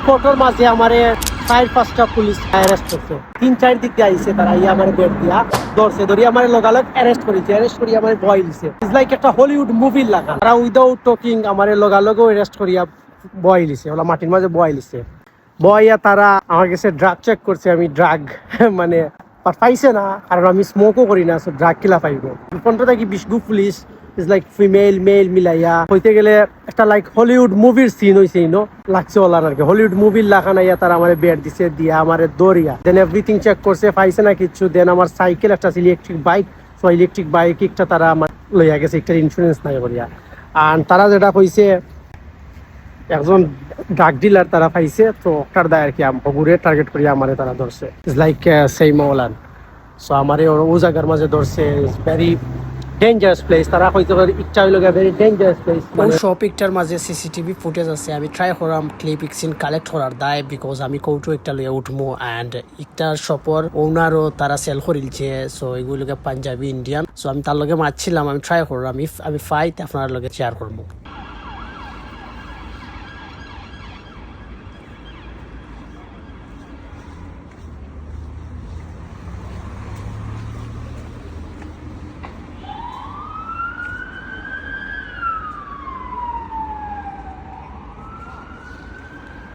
স্পটের মাঝে আমারে 4-5টা police arrest করছে। 3-4 দিক দিয়ে আইছে তারা আমার বেড দিয়া ধরছে, ধরি আমার লগালগ অ্যারেস্ট করেছে, অ্যারেস্ট করি আমার বয় দিছে। ইটস লাইক একটা হলিউড মুভির লাগা। তারা উইদাউট টকিং আমার লগালগও অ্যারেস্ট করিয়া বয় দিছে, ওলা মাটির মাঝে বয় দিছে। বয়া তারা আমার কাছে ড্রাগ চেক করছে, আমি ড্রাগ মানে পাইছে না, কারণ আমি স্মোকও করি না, ড্রাগ কিলা পাইব। কোনটা থাকি 20 গু police is like female male মিলাইয়া হইতে গেলে একটা লাইক হলিউড মুভির সিন হইছে ইনো লাগছে ওলার আর কি। হলিউড মুভির লাখা নাইয়া তারা আমার বেড দিছে, দিয়া আমার দৌড়িয়া দেন এভরিথিং চেক করছে, পাইছে না কিছু। দেন আমার সাইকেল একটা ছিল electric bike, so electric bike একটা তারা আমার লইয়া গেছে, একটা ইন্স্যুরেন্স নাই করিয়া। আর তারা যেটা কইছে একজন ড্রাগ ডিলার তারা পাইছে, তো ওটার দায় আর কি ঘুরে টার্গেট করিয়া আমারে তারা ধরছে। ইটস লাইক সেই মৌলান। সো আমারে ও জায়গার মাঝে ধরছে, ইটস ভেরি ডেঞ্জারাস প্লেস। তারা হয়তো ইচ্ছা হইল ভেরি ডেঞ্জারাস প্লেস। সব পিকটার মাঝে সিসিটিভি ফুটেজ আছে, আমি ট্রাই করাম ক্লিপ ইকসিন কালেক্ট করার দায়, বিকজ আমি কৌটো একটা লইয়া উঠমু অ্যান্ড একটার শপর ওনারও তারা সেল করিলছে। সো এগুলোকে পাঞ্জাবি ইন্ডিয়ান, সো আমি তার লগে মারছিলাম, আমি ট্রাই করলাম, আমি ফাইট আপনার লগে শেয়ার করবো।